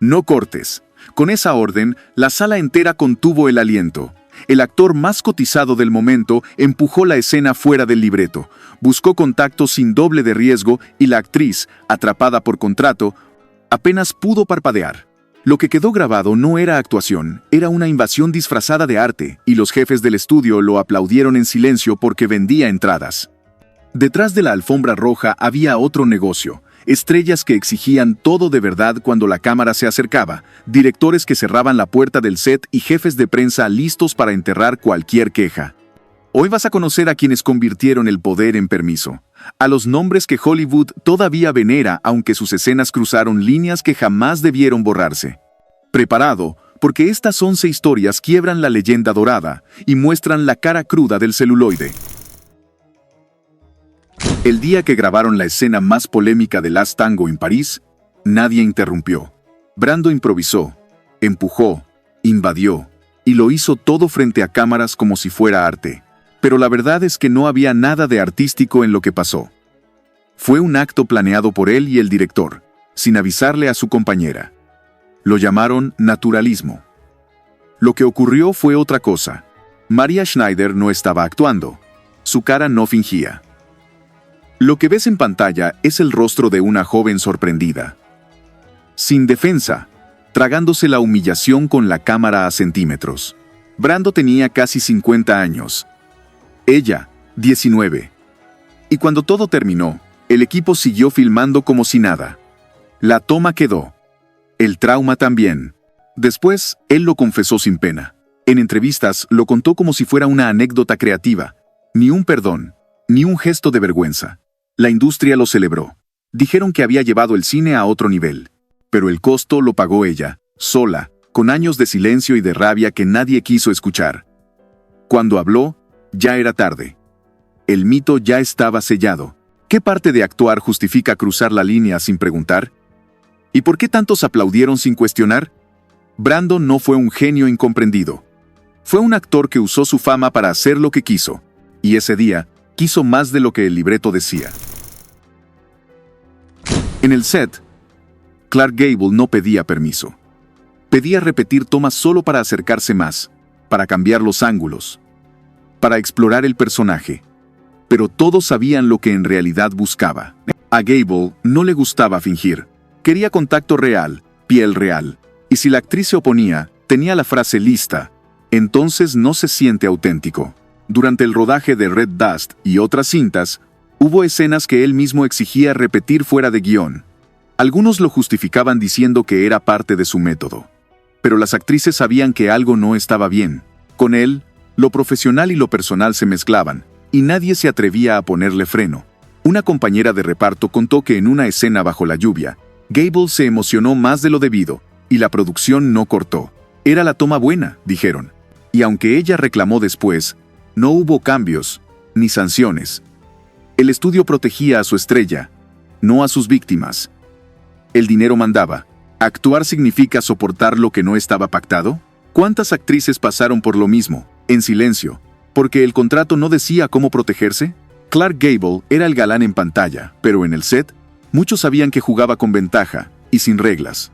No cortes. Con esa orden, la sala entera contuvo el aliento. El actor más cotizado del momento empujó la escena fuera del libreto, buscó contacto sin doble de riesgo y la actriz, atrapada por contrato, apenas pudo parpadear. Lo que quedó grabado no era actuación, era una invasión disfrazada de arte, y los jefes del estudio lo aplaudieron en silencio porque vendía entradas. Detrás de la alfombra roja había otro negocio. Estrellas que exigían todo de verdad cuando la cámara se acercaba, directores que cerraban la puerta del set y jefes de prensa listos para enterrar cualquier queja. Hoy vas a conocer a quienes convirtieron el poder en permiso, a los nombres que Hollywood todavía venera aunque sus escenas cruzaron líneas que jamás debieron borrarse. Preparado, porque estas 11 historias quiebran la leyenda dorada y muestran la cara cruda del celuloide. El día que grabaron la escena más polémica de Last Tango en París, nadie interrumpió. Brando improvisó, empujó, invadió, y lo hizo todo frente a cámaras como si fuera arte. Pero la verdad es que no había nada de artístico en lo que pasó. Fue un acto planeado por él y el director, sin avisarle a su compañera. Lo llamaron naturalismo. Lo que ocurrió fue otra cosa. Maria Schneider no estaba actuando. Su cara no fingía. Lo que ves en pantalla es el rostro de una joven sorprendida. Sin defensa, tragándose la humillación con la cámara a centímetros. Brando tenía casi 50 años. Ella, 19. Y cuando todo terminó, el equipo siguió filmando como si nada. La toma quedó. El trauma también. Después, él lo confesó sin pena. En entrevistas, lo contó como si fuera una anécdota creativa. Ni un perdón, ni un gesto de vergüenza. La industria lo celebró. Dijeron que había llevado el cine a otro nivel. Pero el costo lo pagó ella, sola, con años de silencio y de rabia que nadie quiso escuchar. Cuando habló, ya era tarde. El mito ya estaba sellado. ¿Qué parte de actuar justifica cruzar la línea sin preguntar? ¿Y por qué tantos aplaudieron sin cuestionar? Brando no fue un genio incomprendido. Fue un actor que usó su fama para hacer lo que quiso. Y ese día, quiso más de lo que el libreto decía. En el set, Clark Gable no pedía permiso. Pedía repetir tomas solo para acercarse más, para cambiar los ángulos, para explorar el personaje. Pero todos sabían lo que en realidad buscaba. A Gable no le gustaba fingir. Quería contacto real, piel real. Y si la actriz se oponía, tenía la frase lista. Entonces no se siente auténtico. Durante el rodaje de Red Dust y otras cintas, hubo escenas que él mismo exigía repetir fuera de guión. Algunos lo justificaban diciendo que era parte de su método. Pero las actrices sabían que algo no estaba bien. Con él, lo profesional y lo personal se mezclaban, y nadie se atrevía a ponerle freno. Una compañera de reparto contó que en una escena bajo la lluvia, Gable se emocionó más de lo debido, y la producción no cortó. Era la toma buena, dijeron. Y aunque ella reclamó después, no hubo cambios, ni sanciones. El estudio protegía a su estrella, no a sus víctimas. El dinero mandaba. ¿Actuar significa soportar lo que no estaba pactado? ¿Cuántas actrices pasaron por lo mismo, en silencio, porque el contrato no decía cómo protegerse? Clark Gable era el galán en pantalla, pero en el set, muchos sabían que jugaba con ventaja y sin reglas.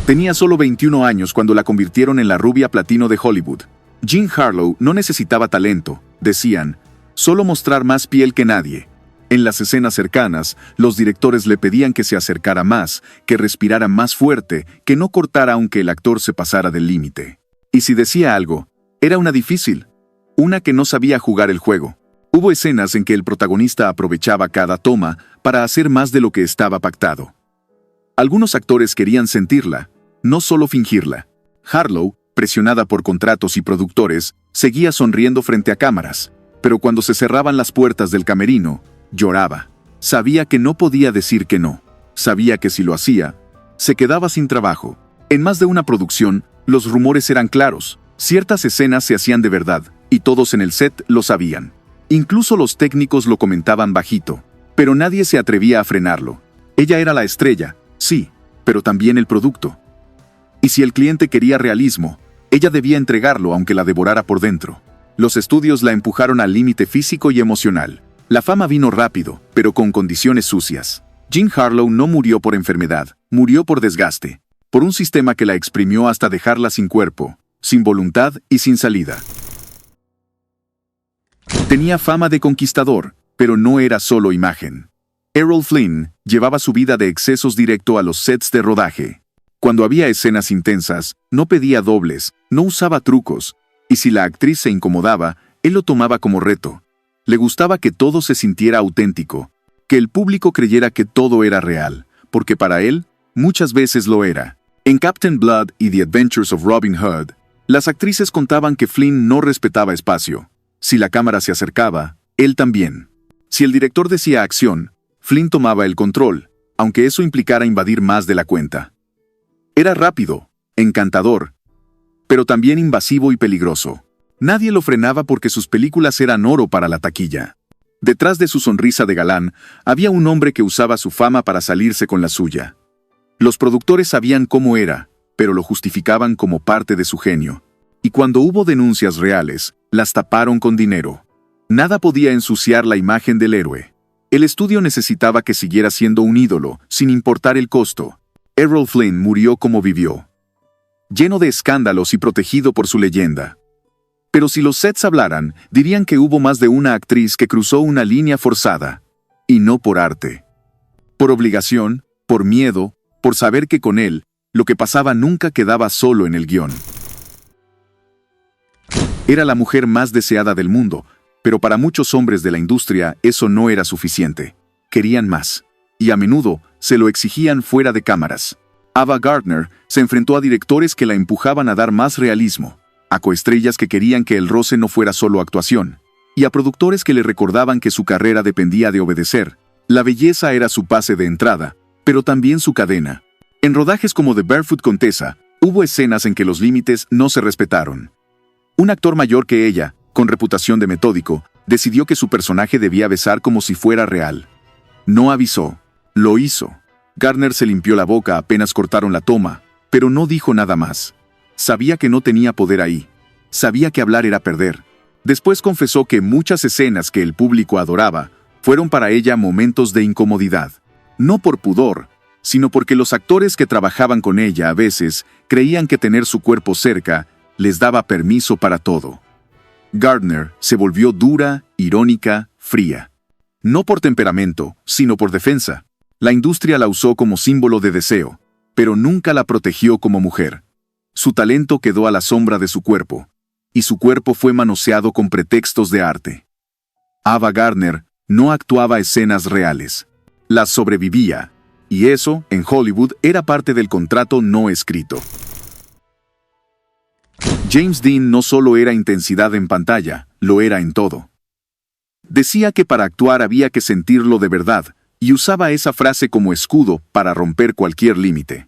Tenía solo 21 años cuando la convirtieron en la rubia platino de Hollywood. Jean Harlow no necesitaba talento, decían, solo mostrar más piel que nadie. En las escenas cercanas, los directores le pedían que se acercara más, que respirara más fuerte, que no cortara aunque el actor se pasara del límite. Y si decía algo, era una difícil, una que no sabía jugar el juego. Hubo escenas en que el protagonista aprovechaba cada toma para hacer más de lo que estaba pactado. Algunos actores querían sentirla, no solo fingirla. Harlow, presionada por contratos y productores, seguía sonriendo frente a cámaras, pero cuando se cerraban las puertas del camerino, lloraba. Sabía que no podía decir que no. Sabía que si lo hacía, se quedaba sin trabajo. En más de una producción, los rumores eran claros. Ciertas escenas se hacían de verdad, y todos en el set lo sabían. Incluso los técnicos lo comentaban bajito, pero nadie se atrevía a frenarlo. Ella era la estrella, sí, pero también el producto. Y si el cliente quería realismo, ella debía entregarlo aunque la devorara por dentro. Los estudios la empujaron al límite físico y emocional. La fama vino rápido, pero con condiciones sucias. Jean Harlow no murió por enfermedad, murió por desgaste, por un sistema que la exprimió hasta dejarla sin cuerpo, sin voluntad y sin salida. Tenía fama de conquistador, pero no era solo imagen. Errol Flynn llevaba su vida de excesos directo a los sets de rodaje. Cuando había escenas intensas, no pedía dobles, no usaba trucos, y si la actriz se incomodaba, él lo tomaba como reto. Le gustaba que todo se sintiera auténtico, que el público creyera que todo era real, porque para él, muchas veces lo era. En Captain Blood y The Adventures of Robin Hood, las actrices contaban que Flynn no respetaba espacio. Si la cámara se acercaba, él también. Si el director decía acción, Flynn tomaba el control, aunque eso implicara invadir más de la cuenta. Era rápido, encantador, pero también invasivo y peligroso. Nadie lo frenaba porque sus películas eran oro para la taquilla. Detrás de su sonrisa de galán, había un hombre que usaba su fama para salirse con la suya. Los productores sabían cómo era, pero lo justificaban como parte de su genio. Y cuando hubo denuncias reales, las taparon con dinero. Nada podía ensuciar la imagen del héroe. El estudio necesitaba que siguiera siendo un ídolo, sin importar el costo. Errol Flynn murió como vivió, lleno de escándalos y protegido por su leyenda. Pero si los sets hablaran, dirían que hubo más de una actriz que cruzó una línea forzada, y no por arte. Por obligación, por miedo, por saber que con él, lo que pasaba nunca quedaba solo en el guión. Era la mujer más deseada del mundo, pero para muchos hombres de la industria eso no era suficiente. Querían más, y a menudo se lo exigían fuera de cámaras. Ava Gardner se enfrentó a directores que la empujaban a dar más realismo, a coestrellas que querían que el roce no fuera solo actuación, y a productores que le recordaban que su carrera dependía de obedecer. La belleza era su pase de entrada, pero también su cadena. En rodajes como The Barefoot Contessa, hubo escenas en que los límites no se respetaron. Un actor mayor que ella, con reputación de metódico, decidió que su personaje debía besar como si fuera real. No avisó, lo hizo. Gardner se limpió la boca apenas cortaron la toma, pero no dijo nada más. Sabía que no tenía poder ahí. Sabía que hablar era perder. Después confesó que muchas escenas que el público adoraba fueron para ella momentos de incomodidad. No por pudor, sino porque los actores que trabajaban con ella a veces creían que tener su cuerpo cerca les daba permiso para todo. Gardner se volvió dura, irónica, fría. No por temperamento, sino por defensa. La industria la usó como símbolo de deseo, pero nunca la protegió como mujer. Su talento quedó a la sombra de su cuerpo, y su cuerpo fue manoseado con pretextos de arte. Ava Gardner no actuaba escenas reales. Las sobrevivía, y eso, en Hollywood, era parte del contrato no escrito. James Dean no solo era intensidad en pantalla, lo era en todo. Decía que para actuar había que sentirlo de verdad, y usaba esa frase como escudo para romper cualquier límite.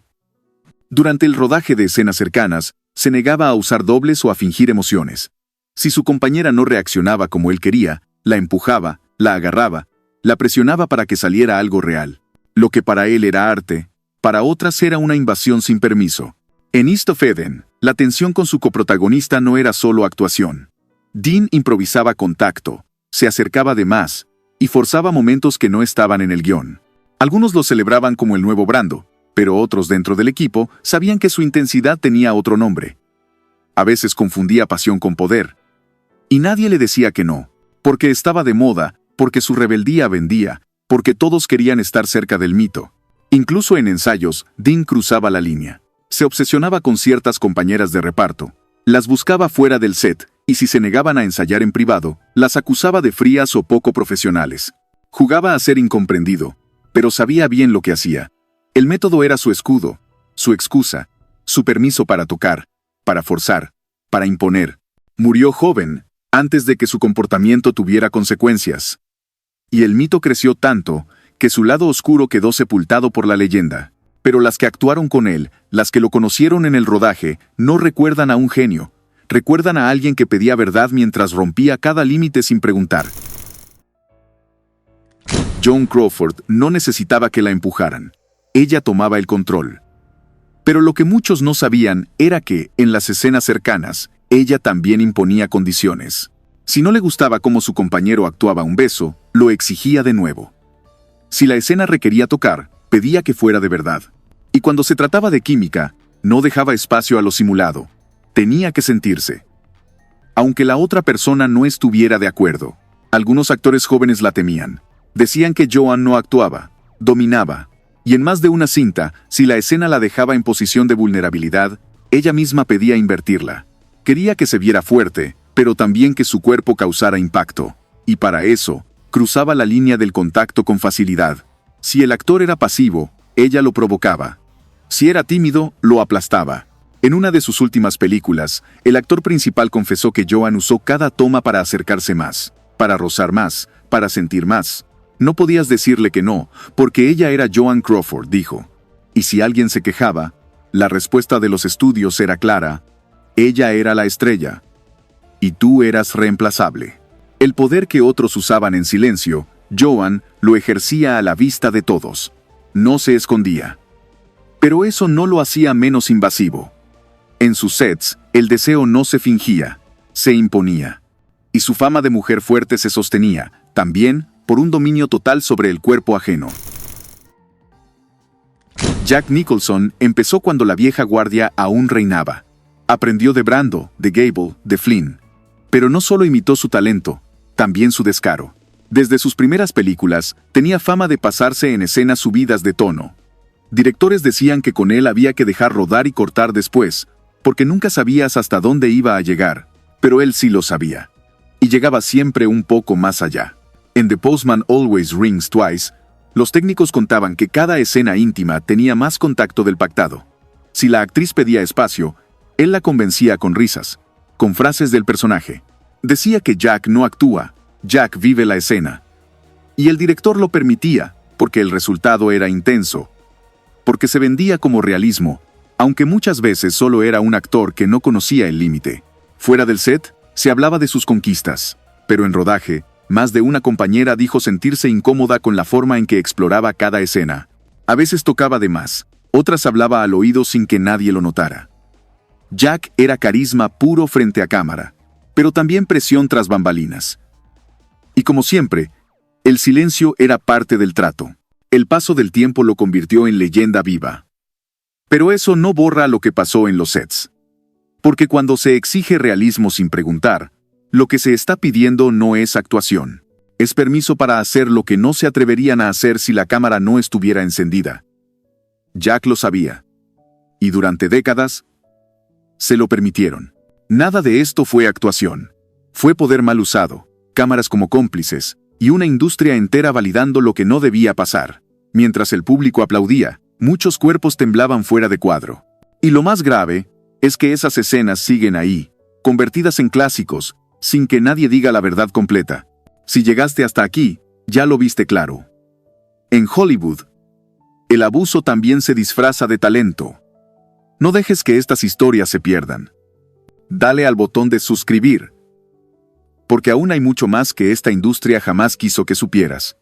Durante el rodaje de escenas cercanas, se negaba a usar dobles o a fingir emociones. Si su compañera no reaccionaba como él quería, la empujaba, la agarraba, la presionaba para que saliera algo real. Lo que para él era arte, para otras era una invasión sin permiso. En East of Eden, la tensión con su coprotagonista no era solo actuación. Dean improvisaba con tacto, se acercaba de más, y forzaba momentos que no estaban en el guión. Algunos lo celebraban como el nuevo Brando, pero otros dentro del equipo sabían que su intensidad tenía otro nombre. A veces confundía pasión con poder. Y nadie le decía que no, porque estaba de moda, porque su rebeldía vendía, porque todos querían estar cerca del mito. Incluso en ensayos, Dean cruzaba la línea. Se obsesionaba con ciertas compañeras de reparto. Las buscaba fuera del set, y si se negaban a ensayar en privado, las acusaba de frías o poco profesionales. Jugaba a ser incomprendido, pero sabía bien lo que hacía. El método era su escudo, su excusa, su permiso para tocar, para forzar, para imponer. Murió joven, antes de que su comportamiento tuviera consecuencias. Y el mito creció tanto, que su lado oscuro quedó sepultado por la leyenda. Pero las que actuaron con él, las que lo conocieron en el rodaje, no recuerdan a un genio. Recuerdan a alguien que pedía verdad mientras rompía cada límite sin preguntar. Joan Crawford no necesitaba que la empujaran. Ella tomaba el control. Pero lo que muchos no sabían era que, en las escenas cercanas, ella también imponía condiciones. Si no le gustaba cómo su compañero actuaba un beso, lo exigía de nuevo. Si la escena requería tocar, pedía que fuera de verdad. Y cuando se trataba de química, no dejaba espacio a lo simulado. Tenía que sentirse. Aunque la otra persona no estuviera de acuerdo, algunos actores jóvenes la temían. Decían que Joan no actuaba, dominaba. Y en más de una cinta, si la escena la dejaba en posición de vulnerabilidad, ella misma pedía invertirla. Quería que se viera fuerte, pero también que su cuerpo causara impacto. Y para eso, cruzaba la línea del contacto con facilidad. Si el actor era pasivo, ella lo provocaba. Si era tímido, lo aplastaba. En una de sus últimas películas, el actor principal confesó que Joan usó cada toma para acercarse más, para rozar más, para sentir más. No podías decirle que no, porque ella era Joan Crawford, dijo. Y si alguien se quejaba, la respuesta de los estudios era clara: ella era la estrella. Y tú eras reemplazable. El poder que otros usaban en silencio, Joan lo ejercía a la vista de todos. No se escondía. Pero eso no lo hacía menos invasivo. En sus sets, el deseo no se fingía, se imponía. Y su fama de mujer fuerte se sostenía, también, por un dominio total sobre el cuerpo ajeno. Jack Nicholson empezó cuando la vieja guardia aún reinaba. Aprendió de Brando, de Gable, de Flynn. Pero no solo imitó su talento, también su descaro. Desde sus primeras películas, tenía fama de pasarse en escenas subidas de tono. Directores decían que con él había que dejar rodar y cortar después, porque nunca sabías hasta dónde iba a llegar, pero él sí lo sabía. Y llegaba siempre un poco más allá. En The Postman Always Rings Twice, los técnicos contaban que cada escena íntima tenía más contacto del pactado. Si la actriz pedía espacio, él la convencía con risas, con frases del personaje. Decía que Jack no actúa, Jack vive la escena. Y el director lo permitía, porque el resultado era intenso, porque se vendía como realismo, aunque muchas veces solo era un actor que no conocía el límite. Fuera del set, se hablaba de sus conquistas, pero en rodaje, más de una compañera dijo sentirse incómoda con la forma en que exploraba cada escena. A veces tocaba de más, otras hablaba al oído sin que nadie lo notara. Jack era carisma puro frente a cámara, pero también presión tras bambalinas. Y como siempre, el silencio era parte del trato. El paso del tiempo lo convirtió en leyenda viva. Pero eso no borra lo que pasó en los sets. Porque cuando se exige realismo sin preguntar, lo que se está pidiendo no es actuación. Es permiso para hacer lo que no se atreverían a hacer si la cámara no estuviera encendida. Jack lo sabía. Y durante décadas, se lo permitieron. Nada de esto fue actuación. Fue poder mal usado, cámaras como cómplices, y una industria entera validando lo que no debía pasar. Mientras el público aplaudía, muchos cuerpos temblaban fuera de cuadro. Y lo más grave es que esas escenas siguen ahí, convertidas en clásicos, sin que nadie diga la verdad completa. Si llegaste hasta aquí, ya lo viste claro. En Hollywood, el abuso también se disfraza de talento. No dejes que estas historias se pierdan. Dale al botón de suscribir, porque aún hay mucho más que esta industria jamás quiso que supieras.